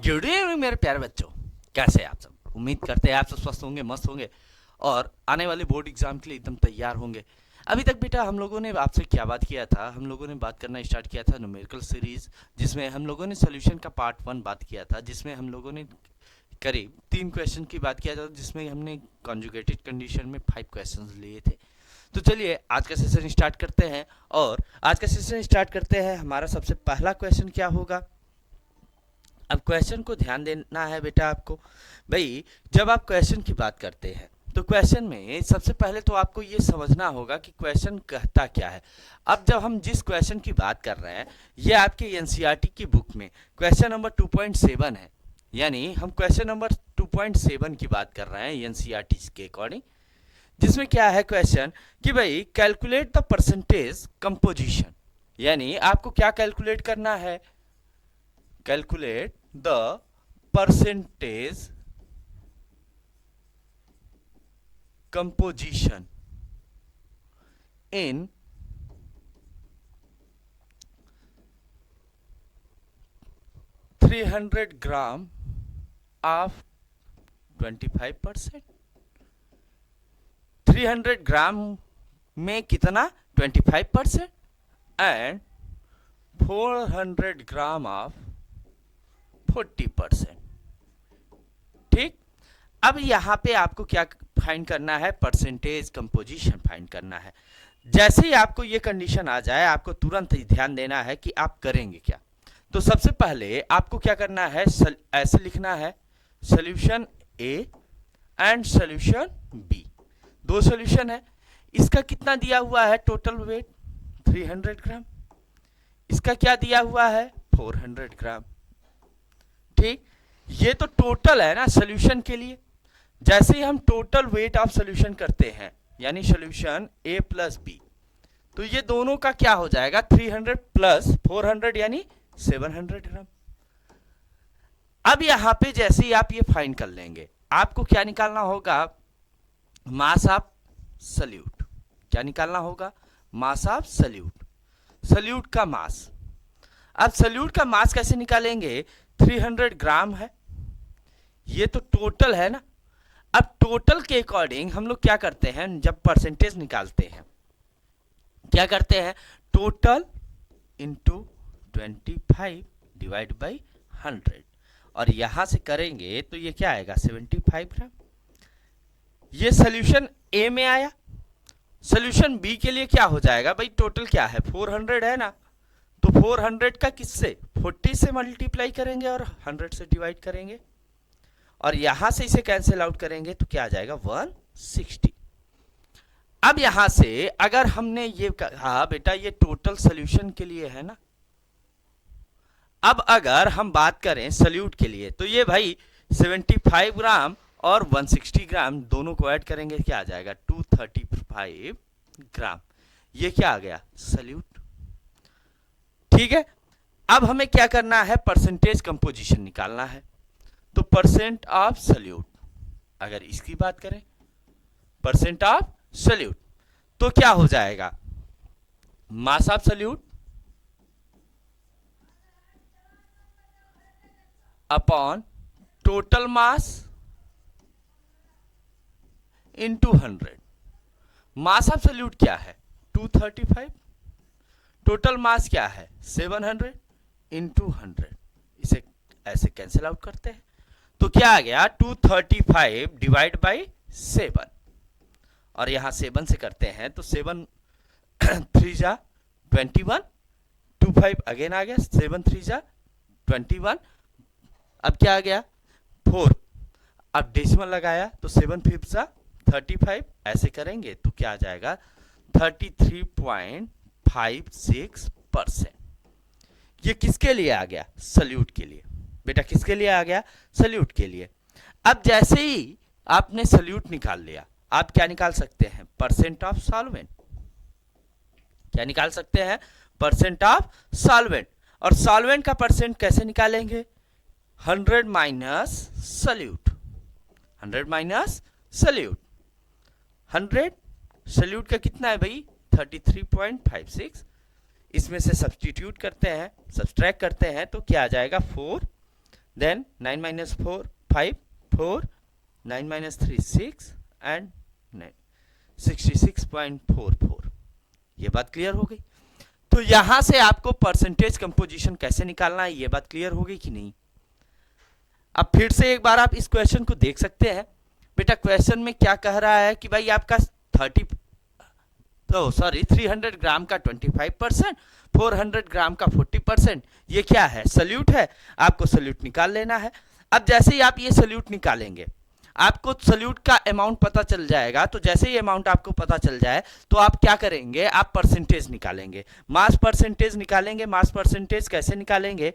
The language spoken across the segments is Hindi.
गुड इवनिंग मेरे प्यारे बच्चों। कैसे हैं आप सब? उम्मीद करते हैं आप सब स्वस्थ होंगे, मस्त होंगे और आने वाले बोर्ड एग्जाम के लिए एकदम तैयार होंगे। अभी तक बेटा हम लोगों ने आपसे क्या बात किया था? हम लोगों ने बात करना स्टार्ट किया था न्यूमेरिकल सीरीज, जिसमें हम लोगों ने सोल्यूशन का पार्ट 1 बात किया था, जिसमें हम लोगों ने करीब 3 क्वेश्चन की बात किया था, जिसमें हमने कॉन्जुगेटेड कंडीशन में 5 क्वेश्चन लिए थे। तो चलिए आज का सेशन स्टार्ट करते हैं। और आज का सेशन स्टार्ट करते हैं। हमारा सबसे पहला क्वेश्चन क्या होगा? अब क्वेश्चन को ध्यान देना है बेटा आपको। भाई जब आप क्वेश्चन की बात करते हैं तो क्वेश्चन में सबसे पहले तो आपको ये समझना होगा कि क्वेश्चन कहता क्या है। अब जब हम जिस क्वेश्चन की बात कर रहे हैं ये आपके एनसीईआरटी की बुक में क्वेश्चन नंबर 2.7 है, यानी हम क्वेश्चन नंबर 2.7 की बात कर रहे हैं एनसीईआरटी के अकॉर्डिंग, जिसमें क्या है क्वेश्चन कि भाई कैलकुलेट द परसेंटेज कंपोजिशन, यानी आपको क्या कैलकुलेट करना है? Calculate the percentage composition in 300 gram of 25%। 300 ग्राम में कितना? 25% एंड 400 ग्राम ऑफ 40%। ठीक। अब यहां पे आपको क्या फाइंड करना है? परसेंटेज कंपोजिशन फाइंड करना है। जैसे ही आपको ये कंडीशन आ जाए आपको तुरंत ही ध्यान देना है कि आप करेंगे क्या। तो सबसे पहले आपको क्या करना है? ऐसे लिखना है solution A and solution B. दो सॉल्यूशन है। इसका कितना दिया हुआ है? Total weight 300 gram. इसका क्या दिया हुआ है? 400 ग्राम। ठीक। ये तो टोटल है ना सॉल्यूशन के लिए। जैसे ही हम टोटल वेट ऑफ सॉल्यूशन करते हैं यानी सॉल्यूशन ए प्लस बी, तो ये दोनों का क्या हो जाएगा? 300 प्लस 400 यानी 700 ग्राम। अब यहां पे जैसे ही आप ये फाइंड कर लेंगे आपको क्या निकालना होगा? Mass of solute. क्या निकालना होगा? Mass of solute. सॉल्यूट का मास। अब सॉल्यूट का मास कैसे निकालेंगे? 300 ग्राम है, ये तो टोटल है ना। अब टोटल के अकॉर्डिंग हम लोग क्या करते हैं? जब परसेंटेज निकालते हैं क्या करते हैं? टोटल इंटू 25 डिवाइड बाई 100, और यहां से करेंगे तो ये क्या आएगा? 75 ग्राम। ये सोल्यूशन ए में आया। सोल्यूशन बी के लिए क्या हो जाएगा? भाई टोटल क्या है? 400 है ना, तो 400 का किससे? 40 से मल्टीप्लाई करेंगे और 100 से डिवाइड करेंगे, और यहां से इसे कैंसिल आउट करेंगे तो क्या आ जाएगा? 160। अब यहां से अगर हमने ये कहा बेटा ये टोटल सोल्यूशन के लिए है ना, अब अगर हम बात करें सॉल्यूट के लिए तो ये भाई 75 ग्राम और 160 ग्राम दोनों को ऐड करेंगे, क्या आ जाएगा? 235 ग्राम। ये क्या आ गया? सॉल्यूट। ठीक है। अब हमें क्या करना है? परसेंटेज कंपोजिशन निकालना है। तो परसेंट ऑफ सॉल्यूट, अगर इसकी बात करें परसेंट ऑफ सॉल्यूट, तो क्या हो जाएगा? Mass of solute upon total mass into 100। Mass of solute क्या है? 235। टोटल मास क्या है? 700 इंटू 100। इसे ऐसे कैंसिल आउट करते हैं तो क्या आ गया? 235 डिवाइड बाई 7, और यहां 7 से करते हैं तो 7 3 जा 21, 25 अगेन आ गया, 7 3 जा 21। अब क्या आ गया? 4। अब डेसिमल लगाया तो 7 5 जा 35, ऐसे करेंगे तो क्या आ जाएगा? 33.56%। ये किसके लिए आ गया? सॉल्यूट के लिए। बेटा किसके लिए आ गया? सॉल्यूट के लिए। अब जैसे ही आपने सॉल्यूट निकाल लिया आप क्या निकाल सकते हैं? Percent of solvent. क्या निकाल सकते हैं? Percent of solvent. और सॉल्वेंट का परसेंट कैसे निकालेंगे? 100 minus solute. 100 minus solute. 100 solute का कितना है भाई? 33.56। इसमें से सब्सटीट्यूट करते हैं, सब्सट्रैक्ट करते हैं तो क्या आ जाएगा? 4 देन 9 माइनस 4 5 4 9 माइनस 3 6 एंड 66.44। ये बात क्लियर हो गई। तो यहां से आपको परसेंटेज कंपोजिशन कैसे निकालना है ये बात क्लियर हो गई कि नहीं। अब फिर से एक बार आप इस क्वेश्चन को देख सकते हैं। बेटा क्वेश्चन में क्या कह रहा है कि भाई आपका 300 ग्राम का 25%, 400 ग्राम का 40%, ये क्या है, सल्यूट है। आपको सल्यूट निकाल लेना है। अब जैसे ही आप ये सल्यूट निकालेंगे आपको सल्यूट का अमाउंट पता चल जाएगा। तो जैसे ही अमाउंट आपको पता चल जाए तो आप क्या करेंगे, आप परसेंटेज निकालेंगे, मास परसेंटेज निकालेंगे। मास परसेंटेज कैसे निकालेंगे,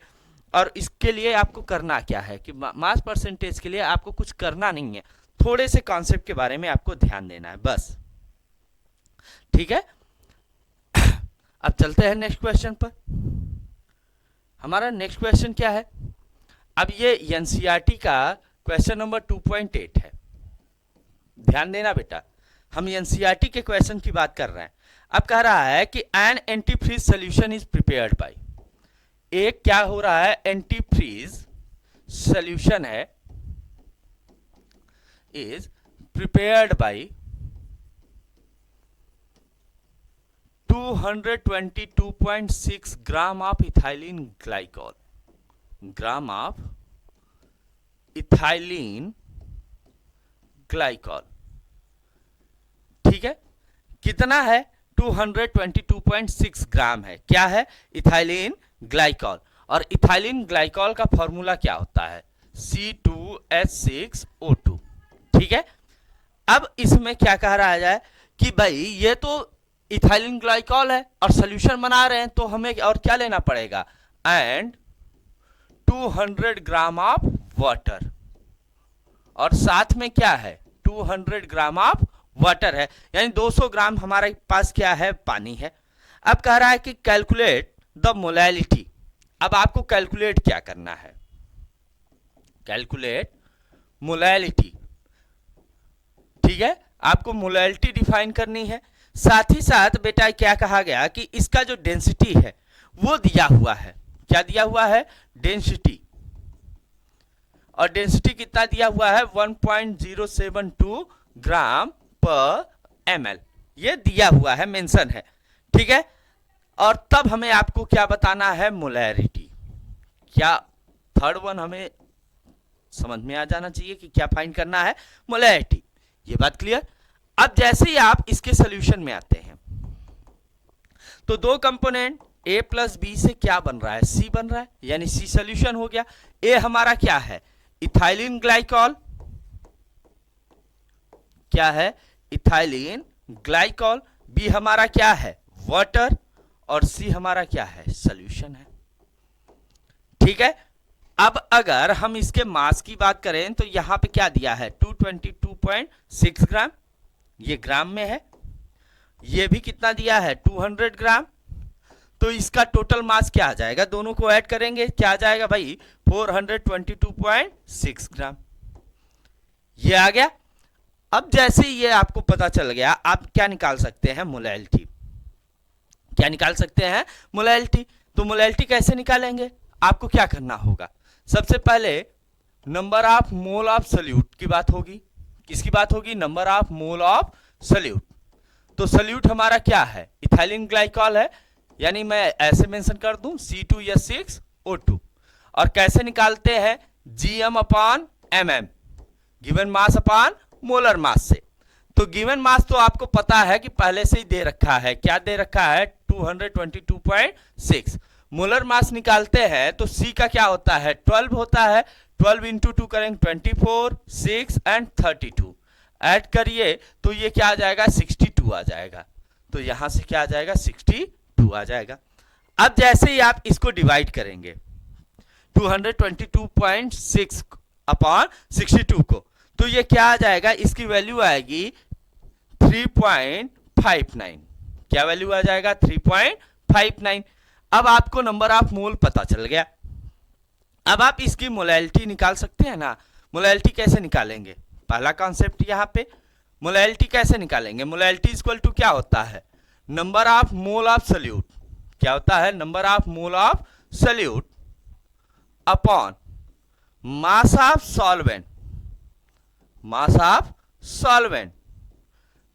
और इसके लिए आपको करना क्या है कि मास परसेंटेज के लिए आपको कुछ करना नहीं है, थोड़े से कॉन्सेप्ट के बारे में आपको ध्यान देना है बस। ठीक है, अब चलते हैं नेक्स्ट क्वेश्चन पर। हमारा नेक्स्ट क्वेश्चन क्या है, अब ये एनसीईआरटी का क्वेश्चन नंबर 2.8 है। ध्यान देना बेटा, हम एनसीईआरटी के क्वेश्चन की बात कर रहे हैं। अब कह रहा है कि an antifreeze solution is prepared by, एक क्या हो रहा है, एंटीफ्रीज सॉल्यूशन है is prepared by 222.6 gram of ethylene glycol, gram of ethylene glycol. ठीक है, कितना है, 222.6 ग्राम है। क्या है, इथाइलिन ग्लाइकॉल। और इथाइलिन ग्लाइकॉल का फॉर्मूला क्या होता है, C2H6O2। ठीक है, अब इसमें क्या कह रहा है कि भाई ये तो इथाइलिन ग्लाइकॉल है और सोल्यूशन बना रहे हैं, तो हमें और क्या लेना पड़ेगा, एंड 200 ग्राम ऑफ वाटर, और साथ में क्या है, 200 ग्राम ऑफ वाटर है, यानी 200 ग्राम हमारे पास क्या है, पानी है। अब कह रहा है कि कैलकुलेट द मोलैलिटी। अब आपको कैलकुलेट क्या करना है, कैलकुलेट मोलैलिटी। ठीक है, आपको मोलैलिटी डिफाइन करनी है। साथ ही साथ बेटा क्या कहा गया कि इसका जो डेंसिटी है वो दिया हुआ है। क्या दिया हुआ है, डेंसिटी। और डेंसिटी कितना दिया हुआ है, 1.072 ग्राम पर ml, ये दिया हुआ है, मेंशन है। ठीक है, और तब हमें आपको क्या बताना है, मोलैरिटी। क्या थर्ड वन हमें समझ में आ जाना चाहिए कि क्या फाइंड करना है, मोलैरिटी। ये बात क्लियर। अब जैसे ही आप इसके सोल्यूशन में आते हैं तो दो कंपोनेंट A प्लस बी से क्या बन रहा है, C बन रहा है, यानी C सोल्यूशन हो गया। A हमारा क्या है, इथाइलिन ग्लाइकॉल, क्या है, इथाइलिन ग्लाइकॉल। B हमारा क्या है, वाटर, और C हमारा क्या है, सोल्यूशन है। ठीक है, अब अगर हम इसके मास की बात करें तो यहां पे क्या दिया है, 222.6 ग्राम, ये ग्राम में है। ये भी कितना दिया है, 200 ग्राम। तो इसका टोटल मास क्या आ जाएगा, दोनों को ऐड करेंगे, क्या आ जाएगा भाई, 422.6 ग्राम। ये आ गया। अब जैसे ये आपको पता चल गया, आप क्या निकाल सकते हैं, मोलैलिटी। क्या निकाल सकते हैं, मोलैलिटी। तो मोलैलिटी कैसे निकालेंगे, आपको क्या करना होगा, सबसे पहले number of mole of solute की बात होगी। किसकी बात होगी, number of mole of solute. तो सल्यूट हमारा क्या है, इथाइलिन ग्लाइकॉल है, यानी मैं ऐसे मेंशन कर दूं C2H6O2। और कैसे निकालते हैं, GM upon MM, given mass upon molar mass से। तो गिवन मास तो आपको पता है कि पहले से ही दे रखा है, क्या दे रखा है, 222.6। मोलर मास निकालते हैं तो C का क्या होता है, 12 होता है। 12 इंटू 2 करेंगे 24, 6 एंड 32, ऐड करिए तो ये क्या आ जाएगा, 62 आ जाएगा। तो यहां से क्या आ जाएगा, 62 आ जाएगा। अब जैसे ही आप इसको डिवाइड करेंगे 222.6 अपॉन 62 को, तो ये क्या आ जाएगा, इसकी वैल्यू आएगी 3.59। क्या वैल्यू आ जाएगा, 3.59। अब आपको नंबर ऑफ मोल पता चल गया। अब आप इसकी मोलैलिटी निकाल सकते हैं ना। मोलैलिटी कैसे निकालेंगे, पहला कॉन्सेप्ट यहां पे, मोलैलिटी कैसे निकालेंगे, मोलैलिटी इक्वल टू क्या होता है, number of mole of solute. क्या होता है, number of mole of solute upon mass of solvent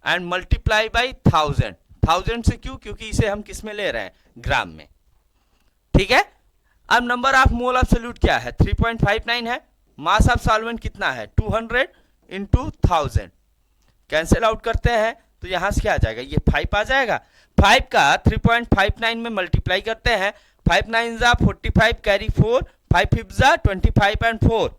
and multiply by 1000 से क्यों, क्योंकि इसे हम किस में ले रहे हैं, ग्राम में। ठीक है। अब number of mole of solute क्या है, 3.59 है। मास ऑफ सॉल्वेंट कितना है, 200 इंटू 1000। कैंसिल आउट करते हैं तो यहां से क्या आ जाएगा, ये 5 आ जाएगा। 5 का 3.59 में मल्टीप्लाई करते हैं, 5 9 जा 45 कैरी 4, 5 5 जा 25 एंड 4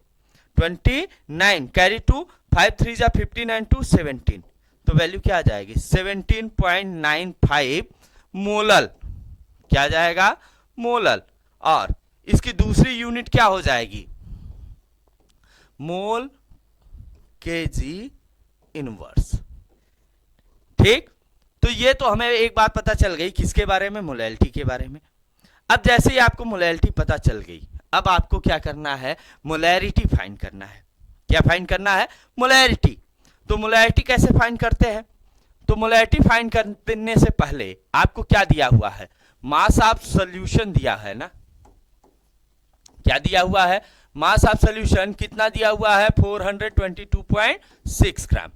29 कैरी 2, 5 3 जा 59 टू 17। तो वैल्यू क्या आ जाएगी, 17.95 मोलल। क्या आ जाएगा, मोलल। और इसकी दूसरी यूनिट क्या हो जाएगी, मोल केजी इनवर्स। ठीक। तो ये तो हमें एक बात पता चल गई, किसके बारे में, मोलैलिटी के बारे में। अब जैसे ही आपको मोलैलिटी पता चल गई, अब आपको क्या करना है, मोलैरिटी फाइंड करना है। क्या फाइंड करना है, मोलैरिटी। तो मोलैरिटी कैसे फाइंड करते हैं, तो मोलैरिटी फाइंड करने से पहले आपको क्या दिया हुआ है, मास ऑफ सॉल्यूशन दिया है ना। क्या दिया हुआ है, मास ऑफ सॉल्यूशन कितना दिया हुआ है, 422.6 ग्राम।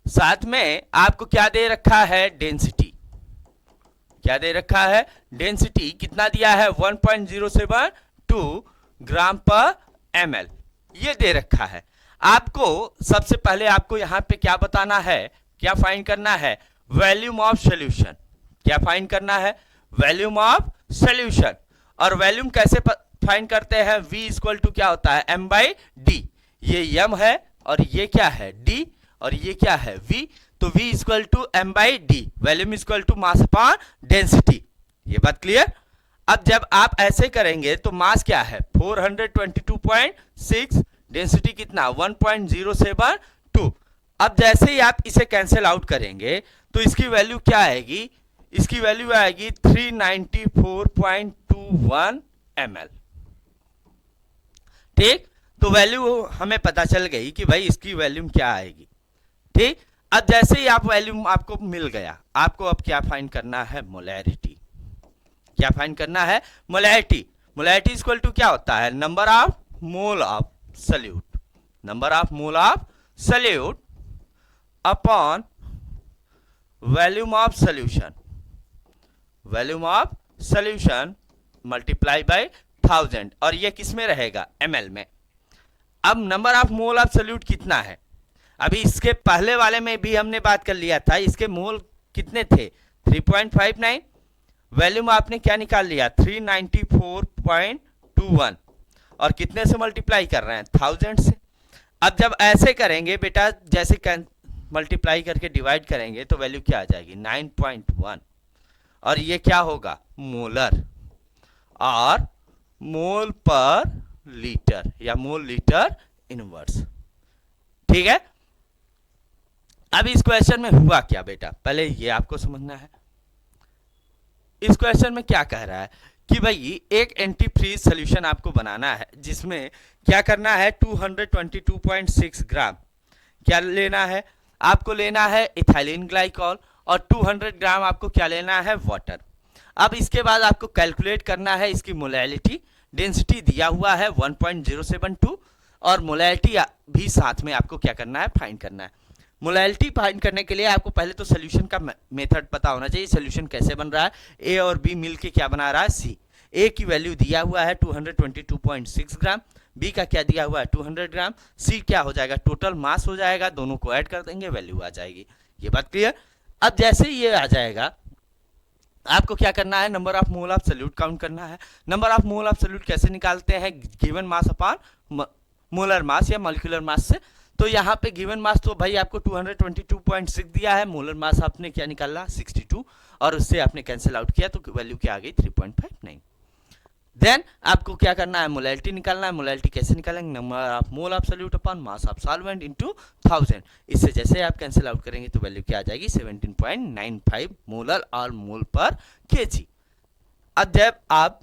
साथ में आपको क्या दे रखा है, डेंसिटी। क्या दे रखा है, डेंसिटी कितना दिया है, 1.072 ग्राम पर ml, ये दे रखा है। आपको सबसे पहले आपको यहां पे क्या बताना है, क्या फाइंड करना है, वॉल्यूम ऑफ सॉल्यूशन। क्या फाइंड करना है, वॉल्यूम ऑफ सॉल्यूशन। और वॉल्यूम कैसे फाइंड करते हैं, v इक्वल टू क्या होता है, m बाई डी। ये m है और ये क्या है, d, और ये क्या है, v। तो v equal to m by डी, volume equal to mass upon density. ये बात क्लियर। अब जब आप ऐसे करेंगे तो मास क्या है, 422.6, डेंसिटी कितना, 1.072। अब जैसे ही आप इसे कैंसिल आउट करेंगे तो इसकी वैल्यू क्या आएगी, इसकी वैल्यू आएगी 394.21 ml। ठीक। तो वैल्यू हमें पता चल गई कि भाई इसकी वैल्यूम क्या आएगी। ठीक। अब जैसे ही आप वैल्यूम आपको मिल गया, आपको अब क्या फाइंड करना है, मोलैरिटी। क्या फाइंड करना है, मोलैरिटी। मोलैरिटी इक्वल टू क्या होता है, number of mole of solute, number of mole of solute upon volume of solution, volume of solution multiply by 1000। और ये किस में रहेगा, ml में। अब number of mole of solute कितना है, अभी इसके पहले वाले में भी हमने बात कर लिया था, इसके मोल कितने थे, 3.59। वॉल्यूम आपने क्या निकाल लिया, 394.21, और कितने से मल्टीप्लाई कर रहे हैं, 1000 से। अब जब ऐसे करेंगे बेटा, जैसे मल्टीप्लाई करके डिवाइड करेंगे तो वैल्यू क्या आ जाएगी, 9.1। और ये क्या होगा, मोलर, और मोल पर लीटर या मोल लीटर इनवर्स। ठीक है। अब इस क्वेश्चन में हुआ क्या बेटा, पहले ये आपको समझना है। इस क्वेश्चन में क्या कह रहा है कि भाई एक एंटी फ्रीज सॉल्यूशन आपको बनाना है, जिसमें क्या करना है, 222.6 ग्राम क्या लेना है, आपको लेना है इथाइलिन ग्लाइकॉल, और 200 ग्राम आपको क्या लेना है, वाटर। अब इसके बाद आपको कैलकुलेट करना है इसकी मोलैलिटी। डेंसिटी दिया हुआ है 1.072, और मोलैलिटी भी साथ में आपको क्या करना है, फाइंड करना है। मोलैलिटी फाइंड करने के लिए आपको पहले तो सोल्यूशन का मेथड पता होना चाहिए, सोल्यूशन कैसे बन रहा है। ए और बी मिलके क्या बना रहा है, सी। ए की वैल्यू दिया हुआ है 222.6 ग्राम, बी का क्या दिया हुआ है, 200 ग्राम, सी क्या हो जाएगा, टोटल मास हो जाएगा, दोनों को ऐड कर देंगे, वैल्यू आ जाएगी। ये बात क्लियर। अब जैसे ही ये आ जाएगा, आपको क्या करना है, number of mole of solute count करना है। Number of mole of solute कैसे निकालते हैं, given mass upon molar mass या मॉलिक्यूलर मास से। तो यहाँ पे गिवन मास तो भाई आपको 222.6 दिया है, मोलर मास आपने क्या निकाला, 62, और उससे आपने कैंसिल आउट किया तो वैल्यू क्या आ गई, 3.59। देन आपको क्या करना है, मोलैलिटी निकालना है। मोलैलिटी कैसे निकालेंगे, number of mole of solute upon mass of solvent into 1000। इससे जैसे आप कैंसिल आउट करेंगे तो वैल्यू क्या आ जाएगी, 17.95 मोलर और मोल पर केजी। अब जब आप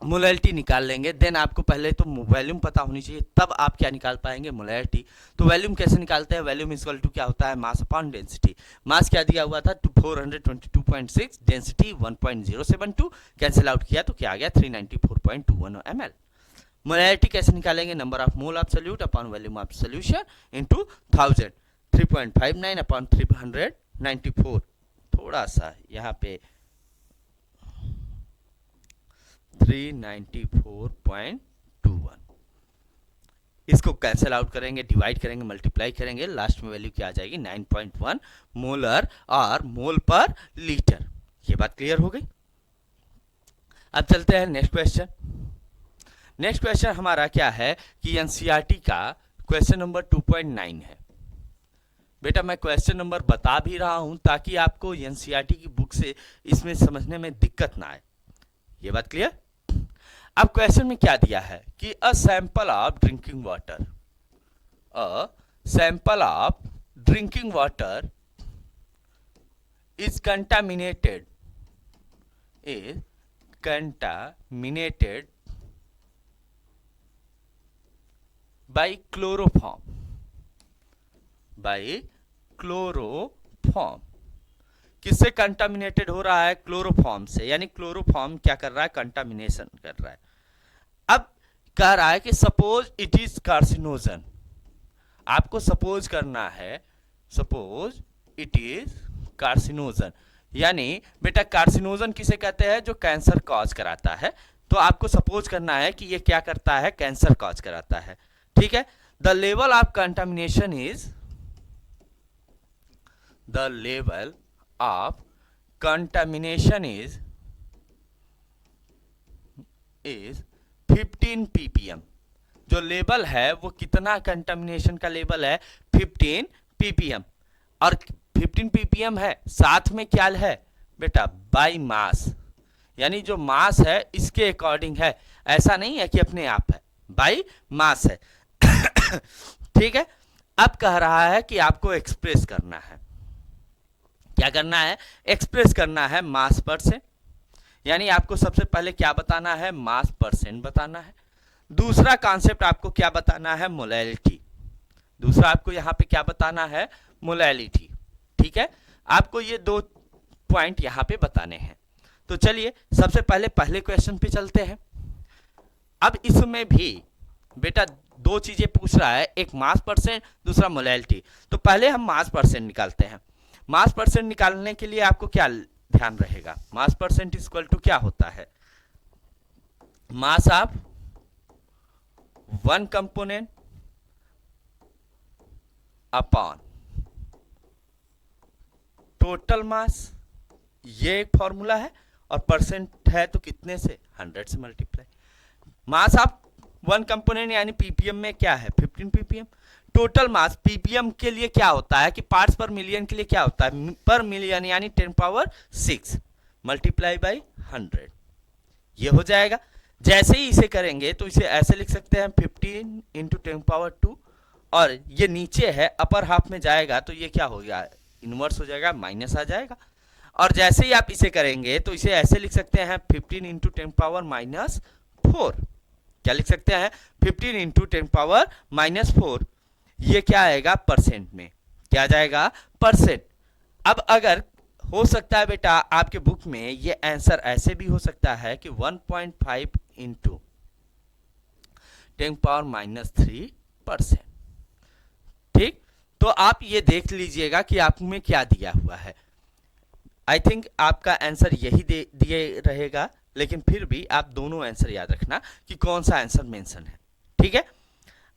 मोलैलिटी निकाल लेंगे, देन आपको पहले तो वॉल्यूम पता होनी चाहिए, तब आप क्या निकाल पाएंगे, मोलैलिटी। तो वॉल्यूम कैसे निकालते हैं, वॉल्यूम इक्वल टू क्या होता है, मास अपॉन डेंसिटी। मास क्या दिया हुआ था, 422.6, डेंसिटी 1.072, कैंसिल आउट किया तो क्या आ गया, 394.21 ml। मोलैलिटी कैसे निकालेंगे, number of mole of solute upon volume of solution into 1000, 3.59 upon 394, थोड़ा सा यहाँ पे 394.21, इसको कैंसिल आउट करेंगे, डिवाइड करेंगे, मल्टीप्लाई करेंगे, लास्ट में वैल्यू क्या आ जाएगी 9.1 मोलर और मोल पर लीटर। ये बात क्लियर हो गई। अब चलते हैं नेक्स्ट क्वेश्चन। नेक्स्ट क्वेश्चन हमारा क्या है कि एनसीईआरटी का क्वेश्चन नंबर 2.9 है। बेटा मैं क्वेश्चन नंबर बता भी रहा हूं ताकि आपको एनसीईआरटी की बुक से इसमें समझने में दिक्कत ना आए। ये बात क्लियर। अब क्वेश्चन में क्या दिया है कि a sample of drinking water, a sample of drinking water is contaminated by chloroform. किससे कंटामिनेटेड हो रहा है, क्लोरोफॉर्म से, यानी क्लोरोफॉर्म क्या कर रहा है, कंटामिनेशन कर रहा है। अब कह रहा है कि सपोज इट इज कार्सिनोजन, आपको सपोज करना है, सपोज इट इज कार्सिनोजन, यानी बेटा कार्सिनोजन किसे कहते हैं, जो कैंसर कॉज कराता है। तो आपको सपोज करना है कि ये क्या करता है, कैंसर कॉज कराता है। ठीक है, the level of contamination is, the level of contamination is 15 ppm। जो लेवल है वो कितना कंटामिनेशन का लेवल है, 15 ppm। और 15 ppm है, साथ में क्या है बेटा, बाई मास, यानी जो मास है इसके अकॉर्डिंग है, ऐसा नहीं है कि अपने आप है, बाई मास है। ठीक है, अब कह रहा है कि आपको एक्सप्रेस करना है, क्या करना है, एक्सप्रेस करना है मास परसेंट, यानी आपको सबसे पहले क्या बताना है, मास परसेंट बताना है। दूसरा कॉन्सेप्ट आपको क्या बताना है, मोलैलिटी। दूसरा आपको यहां पे क्या बताना है, मोलैलिटी। ठीक है, आपको ये दो पॉइंट यहां पे बताने हैं। तो चलिए सबसे पहले क्वेश्चन पे चलते हैं। अब इसमें भी बेटा दो चीजें पूछ रहा है, एक मास परसेंट, दूसरा मोलैलिटी। तो पहले हम मास परसेंट निकालते हैं। मास परसेंट निकालने के लिए आपको क्या ध्यान रहेगा, मास परसेंट इक्वल टू क्या होता है, mass of one component upon total mass, ये एक फॉर्मूला है, और परसेंट है तो कितने से, 100 से multiply. Mass of one component यानी पीपीएम में क्या है, 15 ppm। टोटल मास पीपीएम के लिए क्या होता है कि पार्ट्स पर मिलियन के लिए क्या होता है, पर मिलियन यानी 10⁻⁶ मल्टीप्लाई बाई 100, ये हो जाएगा। जैसे ही इसे करेंगे तो इसे ऐसे लिख सकते हैं 15 इंटू 10⁻², और ये नीचे है अपर हाफ में जाएगा तो ये क्या हो गया, इनवर्स हो जाएगा, माइनस आ जाएगा। और जैसे ही आप इसे करेंगे तो इसे ऐसे लिख सकते हैं 15 इंटू 10⁻⁻⁴, क्या लिख सकते हैं, 15 इंटू 10⁻⁻⁴, ये क्या आएगा परसेंट में, क्या जाएगा परसेंट। अब अगर हो सकता है बेटा आपके बुक में ये आंसर ऐसे भी हो सकता है कि 1.5 इंटू 10⁻⁻3%। ठीक, तो आप ये देख लीजिएगा कि आप में क्या दिया हुआ है। आई थिंक आपका आंसर यही दिए रहेगा, लेकिन फिर भी आप दोनों आंसर याद रखना कि कौन सा आंसर मेंशन है। ठीक है,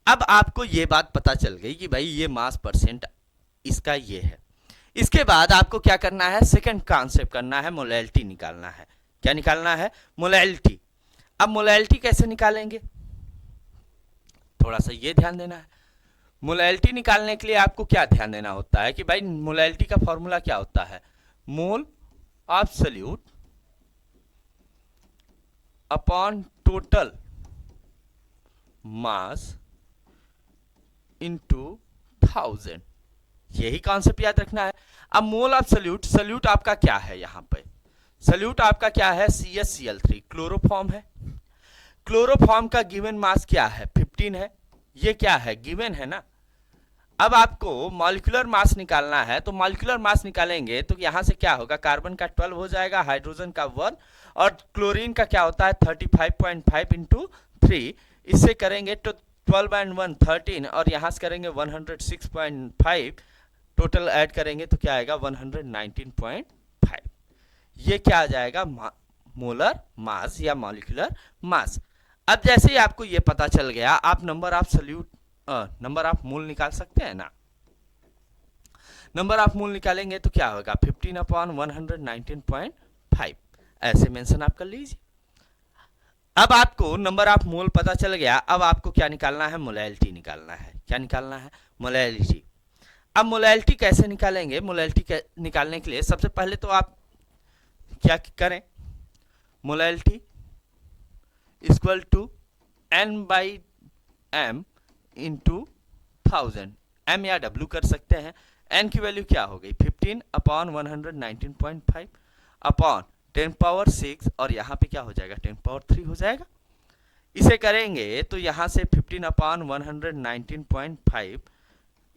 अब आपको ये बात पता चल गई कि भाई ये मास परसेंट इसका ये है। इसके बाद आपको क्या करना है, सेकंड कॉन्सेप्ट करना है, मोलैलिटी निकालना है। क्या निकालना है, मोलैलिटी। अब मोलैलिटी कैसे निकालेंगे, थोड़ा सा ये ध्यान देना है। मोलैलिटी निकालने के लिए आपको क्या ध्यान देना होता है कि भाई मोलैलिटी का फॉर्मूला क्या होता है, mole of solute upon total mass into 1000, यही कॉन्सेप्ट याद रखना है। अब मोल ऑफ सोल्यूट, सोल्यूट आपका क्या है, यहां पे सोल्यूट आपका क्या है, CaCl3 क्लोरोफॉर्म है। क्लोरोफॉर्म का गिवन मास क्या है, 15 है, ये क्या है, गिवन है ना। अब आपको मॉलिक्यूलर मास निकालना है, तो मॉलिक्यूलर मास निकालेंगे तो यहां से क्या होगा, कार्बन का 12 हो जाएगा, हाइड्रोजन का 1, और क्लोरीन का क्या होता है 35.5 इंटू 3, इससे करेंगे तो 12 एंड 1 13, और यहाँ से करेंगे 106.5, टोटल ऐड करेंगे तो क्या आएगा 119.5। ये क्या आ जाएगा मोलर मास या मॉलिक्यूलर मास। अब जैसे ही आपको ये पता चल गया, आप नंबर ऑफ मोल निकाल सकते हैं ना। नंबर ऑफ मोल निकालेंगे तो क्या होगा 15/119.5, ऐसे मेंशन आप कर लीजिए। अब आपको नंबर ऑफ मोल पता चल गया, अब आपको क्या निकालना है, मोलैलिटी निकालना है। क्या निकालना है, मोलैलिटी। अब मोलैलिटी कैसे निकालेंगे, मोलैलिटी निकालने के लिए सबसे पहले तो आप क्या करें, molality equal to N/m into 1000, m या w कर सकते हैं। n की वैल्यू क्या हो गई 15/119.5 अपॉन 10⁻⁶, और यहाँ पे क्या हो जाएगा 10⁻³ हो जाएगा। इसे करेंगे तो यहाँ से 15/119.5,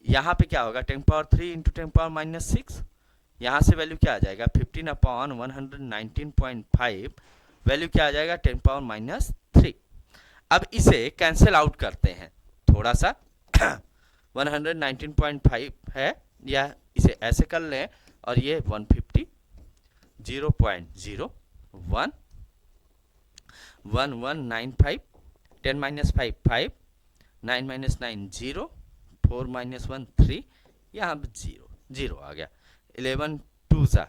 यहाँ पे क्या होगा 10⁻³ इंटू 10⁻⁻⁶, यहाँ से वैल्यू क्या आ जाएगा 15/119.5, वैल्यू क्या आ जाएगा 10⁻⁻3। अब इसे कैंसिल आउट करते हैं थोड़ा सा 119.5 है, या इसे ऐसे कर लें, और ये 150 0.01 1195 10 - 5 5 9 - 9 0 4 - 1 3, यहाँ पे 0 0 आ गया। 11 2 जा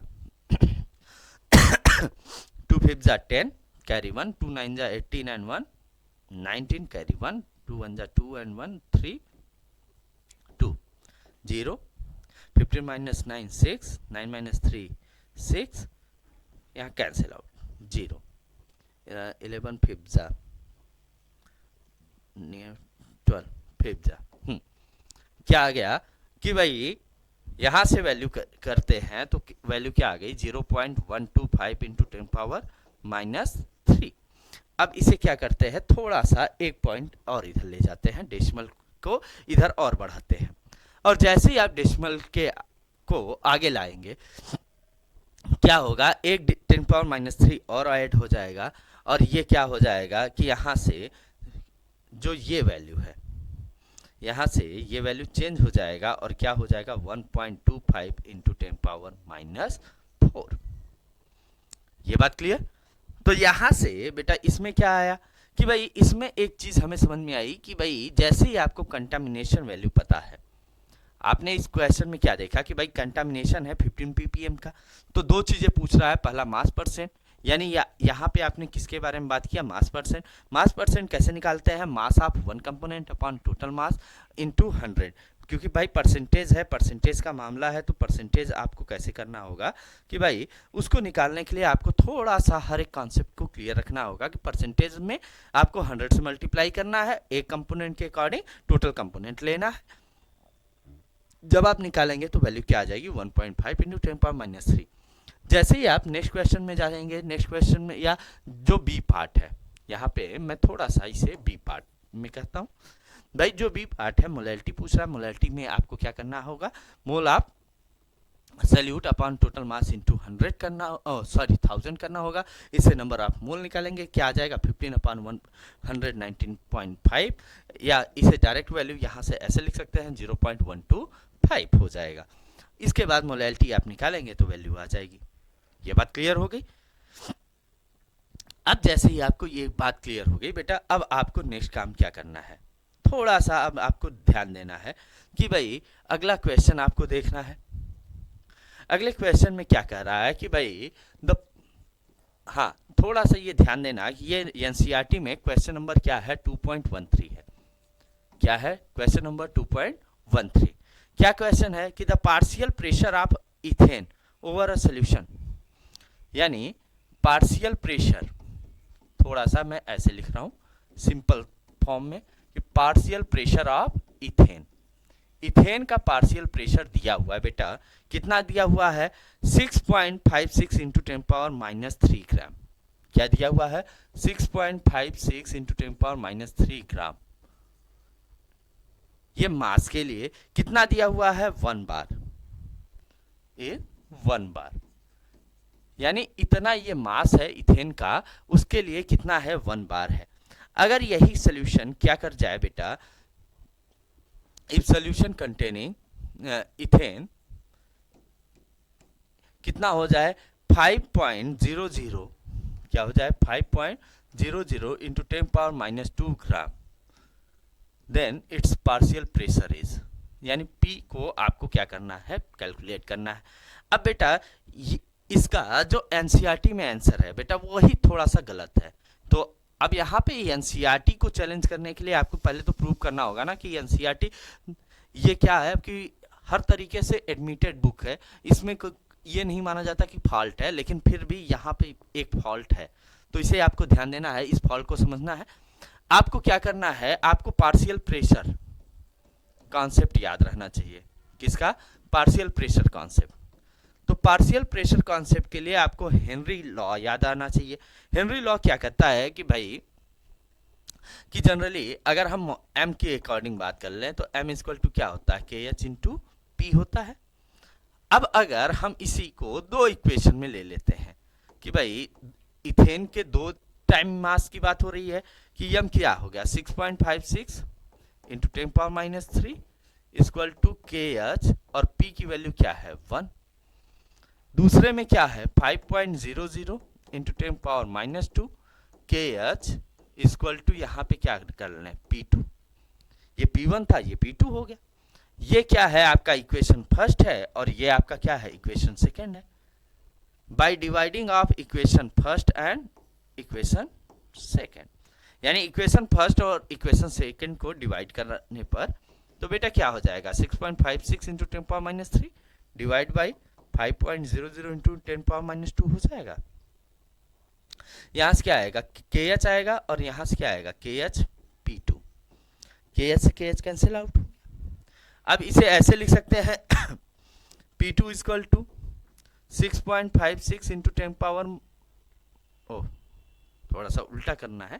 2 5 जा 10 कैरी 1 2 9 जा 18 and 1 19 कैरी 1 2 1 जा 2 and 1 3 2 0 15 - 9 6 9 - 3 6, यहाँ कैंसिल आउट 0 11 5 जा 12 5 जा क्या आ गया कि भाई यहाँ से वैल्यू करते हैं तो वैल्यू क्या आ गई 0.125 इंटू 10⁻³ अब इसे क्या करते हैं, थोड़ा सा एक पॉइंट और इधर ले जाते हैं, डेसिमल को इधर और बढ़ाते हैं, और जैसे ही आप डेसिमल के को आगे लाएंगे क्या होगा, एक 10⁻³ और ऐड हो जाएगा, और ये क्या हो जाएगा कि यहाँ से जो ये वैल्यू है, यहाँ से ये वैल्यू चेंज हो जाएगा, और क्या हो जाएगा 1.25 इंटू 10⁻⁴। ये बात क्लियर। तो यहाँ से बेटा इसमें क्या आया कि भाई इसमें एक चीज़ हमें समझ में आई कि भाई जैसे ही आपको कंटामिनेशन वैल्यू पता है, आपने इस क्वेश्चन में क्या देखा कि भाई कंटामिनेशन है 15 ppm का, तो दो चीज़ें पूछ रहा है, पहला मास परसेंट, यानी यहाँ पे आपने किसके बारे में बात किया, मास परसेंट। मास परसेंट कैसे निकालते हैं, mass of one component upon total mass into 100, क्योंकि भाई परसेंटेज है, परसेंटेज का मामला है, तो परसेंटेज आपको कैसे करना होगा कि भाई उसको निकालने के लिए आपको थोड़ा सा हर एक कॉन्सेप्ट को क्लियर रखना होगा कि परसेंटेज में आपको 100 से मल्टीप्लाई करना है, एक कंपोनेंट के अकॉर्डिंग टोटल कंपोनेंट लेना है। जब आप निकालेंगे तो वैल्यू क्या आ जाएगी 1.5 इंटू 10⁻⁻3। जैसे ही आप नेक्स्ट क्वेश्चन में जाएंगे, नेक्स्ट क्वेश्चन में या जो बी पार्ट है, यहाँ पे मैं थोड़ा सा इसे बी पार्ट में कहता हूँ। भाई जो बी पार्ट है मोलैलिटी पूछ रहा है, मोलैलिटी में आपको क्या करना होगा, मोल आप salute upon total mass into 100 करना, 1000 करना होगा। इससे नंबर ऑफ मोल निकालेंगे, क्या आ जाएगा 15/119.5, या इसे डायरेक्ट वैल्यू यहाँ से ऐसे लिख सकते हैं 0.125 हो जाएगा। इसके बाद मोलैलिटी आप निकालेंगे तो वैल्यू आ जाएगी। ये बात क्लियर हो गई। अब जैसे ही आपको ये बात क्लियर हो गई बेटा, अब आपको नेक्स्ट काम क्या करना है, थोड़ा सा अब आपको ध्यान देना है कि भाई अगला क्वेश्चन आपको देखना है। अगले क्वेश्चन में क्या कह रहा है कि भाई हाँ थोड़ा सा ये ध्यान देना कि ये एनसीईआरटी में क्वेश्चन नंबर क्या है 2.13 है। क्या है क्वेश्चन नंबर 2.13। क्या क्वेश्चन है कि the partial pressure of ethane over a solution, यानी पार्शियल प्रेशर, थोड़ा सा मैं ऐसे लिख रहा हूं सिंपल फॉर्म में कि partial pressure of ethane, ethane का पार्शियल प्रेशर दिया हुआ है बेटा, कितना दिया हुआ है 6.56 इंटू 10⁻³ ग्राम। क्या दिया हुआ है 6.56 इंटू 10⁻³ ग्राम। ये मास के लिए कितना दिया हुआ है 1 बार, ये 1 बार, यानी इतना ये मास है इथेन का, उसके लिए कितना है 1 बार है। अगर यही सोल्यूशन क्या कर जाए बेटा, इफ सोल्यूशन कंटेनिंग इथेन कितना हो जाए 5.00, क्या हो जाए 5.00 into 10⁻⁻² gram, then its partial pressure is, यानी P को आपको क्या करना है, कैलकुलेट करना है। अब बेटा इसका जो एनसीईआरटी में आंसर है बेटा वही थोड़ा सा गलत है। तो अब यहाँ पे एनसीईआरटी को चैलेंज करने के लिए आपको पहले तो प्रूव करना होगा ना कि एनसीईआरटी ये क्या है, कि हर तरीके से एडमिटेड बुक है, इसमें ये नहीं माना जाता कि फॉल्ट है, लेकिन फिर भी यहाँ पे एक फॉल्ट है, तो इसे आपको ध्यान देना है, इस फॉल्ट को समझना है। आपको क्या करना है, आपको पार्शियल प्रेशर कॉन्सेप्ट याद रहना चाहिए। किसका, पार्शियल प्रेशर कॉन्सेप्ट। तो पार्शियल प्रेशर कॉन्सेप्ट के लिए आपको हेनरी लॉ याद आना चाहिए। हेनरी लॉ क्या कहता है कि भाई कि जनरली अगर हम m के अकॉर्डिंग बात कर लें तो m इक्वल टू क्या होता है, KH इंटू P होता है। अब अगर हम इसी को दो इक्वेशन में ले लेते हैं कि भाई इथेन के दो टाइम मास की बात हो रही है कि m क्या हो गया 6.56 इंटू 10⁻³ इक्वल टू KH और P की वैल्यू क्या है 1। दूसरे में क्या है 5.00 इंटू 10⁻² KH इक्वल टू यहाँ पे क्या कर लें P2, ये P1 था ये P2 हो गया। ये क्या है आपका इक्वेशन फर्स्ट है और ये आपका क्या है इक्वेशन सेकंड है। By dividing of equation first and equation second, यानी इक्वेशन फर्स्ट और इक्वेशन सेकंड को डिवाइड करने पर तो बेटा क्या हो जाएगा 6.56 इंटू 10⁻³ डिवाइड बाई 5.00 इंटू 10⁻² हो जाएगा। यहाँ से क्या आएगा KH आएगा और यहाँ से क्या आएगा KH P2, KH से KH कैंसिल आउट। अब इसे ऐसे लिख सकते हैं P2 इक्वल टू 6.56 इंटू 10⁻, थोड़ा सा उल्टा करना है,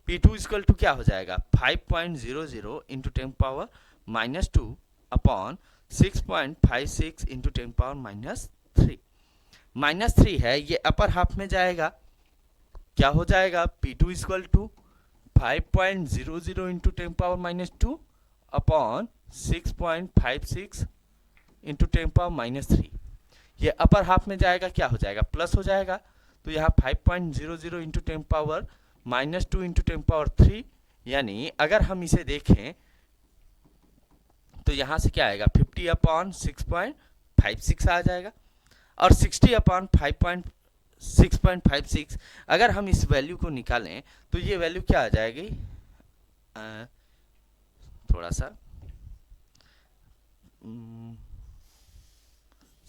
P2 इक्वल टू क्या हो जाएगा 5.00 इंटू 10⁻² अपॉन 6.56 इंटू 10⁻³ -3 है, ये अपर हाफ में जाएगा, क्या हो जाएगा P2 equal to 5.00 into 10⁻² upon 6.56 into 10⁻³ ये अपर हाफ में जाएगा, क्या हो जाएगा प्लस हो जाएगा। तो यहाँ 5.00 इंटू 10⁻² इंटू 10⁻³ यानी अगर हम इसे देखें तो यहाँ से क्या आएगा 50 अपॉन 6.56 आ जाएगा और 60 अपॉन 6.56 अगर हम इस वैल्यू को निकालें तो ये वैल्यू क्या आ जाएगी, थोड़ा सा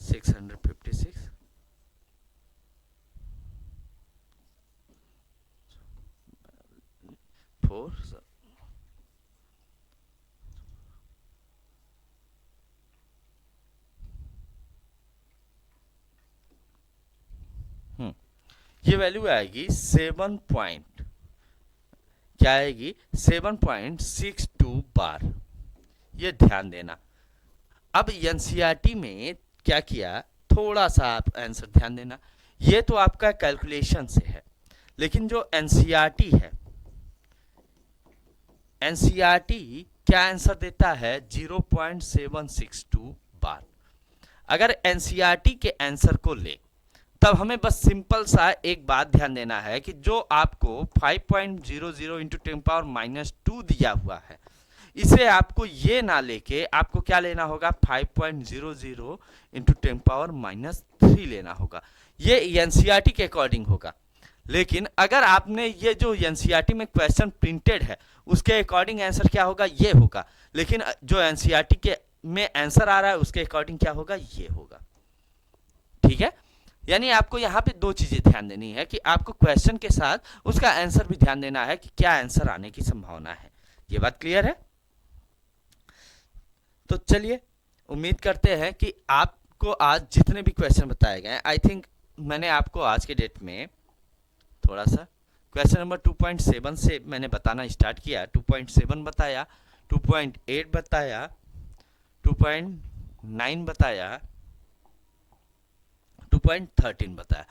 656 4 ये वैल्यू आएगी 7.62 बार, ये ध्यान देना। अब एनसीईआरटी में क्या किया, थोड़ा सा आप आंसर ध्यान देना, ये तो आपका कैलकुलेशन से है, लेकिन जो एनसीईआरटी है, एनसीईआरटी क्या आंसर देता है 0.762 बार। अगर एनसीईआरटी के आंसर को ले तब हमें बस सिंपल सा एक बात ध्यान देना है कि जो आपको 5.00 इंटू 10⁻² दिया हुआ है इसे आपको ये ना लेके आपको क्या लेना होगा 5.00 इंटू 10⁻³ लेना होगा। ये एनसीईआरटी के अकॉर्डिंग होगा, लेकिन अगर आपने ये जो एनसीईआरटी में क्वेश्चन प्रिंटेड है उसके अकॉर्डिंग आंसर क्या होगा ये होगा, लेकिन जो एनसीईआरटी के में आंसर आ रहा है उसके अकॉर्डिंग क्या होगा ये होगा। ठीक है, यानी आपको यहाँ पे दो चीजें ध्यान देनी है कि आपको क्वेश्चन के साथ उसका आंसर भी ध्यान देना है कि क्या आंसर आने की संभावना है। ये बात क्लियर है? तो चलिए उम्मीद करते हैं कि आपको आज जितने भी क्वेश्चन बताए गए, आई थिंक मैंने आपको आज के डेट में थोड़ा सा क्वेश्चन नंबर 2.7 से मैंने बताना स्टार्ट किया, 2.7 बताया, 2.8 बताया, 2.9 बताया, 2.13 बताया।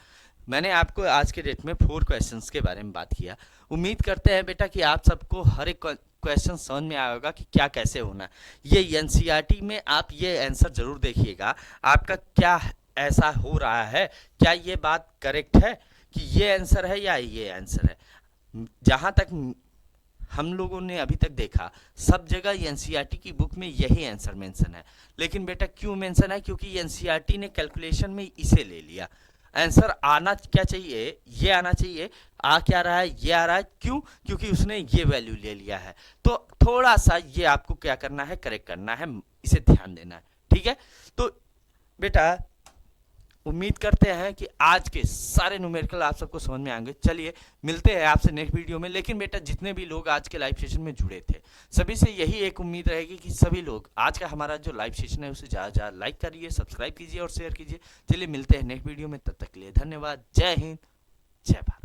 मैंने आपको आज के डेट में 4 क्वेश्चंस के बारे में बात किया। उम्मीद करते हैं बेटा कि आप सबको हर एक क्वेश्चन समझ में आया होगा कि क्या कैसे होना है। ये एनसीईआरटी में आप ये आंसर जरूर देखिएगा, आपका क्या ऐसा हो रहा है, क्या ये बात करेक्ट है कि ये आंसर है या ये आंसर है। जहाँ तक हम लोगों ने अभी तक देखा, सब जगह एनसीईआरटी की बुक में यही आंसर मेंशन है। लेकिन बेटा क्यों मेंशन है? क्योंकि एनसीईआरटी ने कैलकुलेशन में इसे ले लिया। आंसर आना क्या चाहिए? ये आना चाहिए। आ क्या रहा है? ये आ रहा है। क्यों? क्योंकि उसने ये वैल्यू ले लिया है। तो थोड़ा सा ये आपको क्या करना है, करेक्ट करना है, इसे ध्यान देना है। ठीक है, तो बेटा उम्मीद करते हैं कि आज के सारे न्यूमेरिकल आप सबको समझ में आएंगे। चलिए मिलते हैं आपसे नेक्स्ट वीडियो में। लेकिन बेटा जितने भी लोग आज के लाइव सेशन में जुड़े थे, सभी से यही एक उम्मीद रहेगी कि सभी लोग आज का हमारा जो लाइव सेशन है उसे ज़्यादा लाइक करिए, सब्सक्राइब कीजिए और शेयर कीजिए। चलिए मिलते हैं नेक्स्ट वीडियो में, तब तक के लिए धन्यवाद। जय हिंद, जय भारत।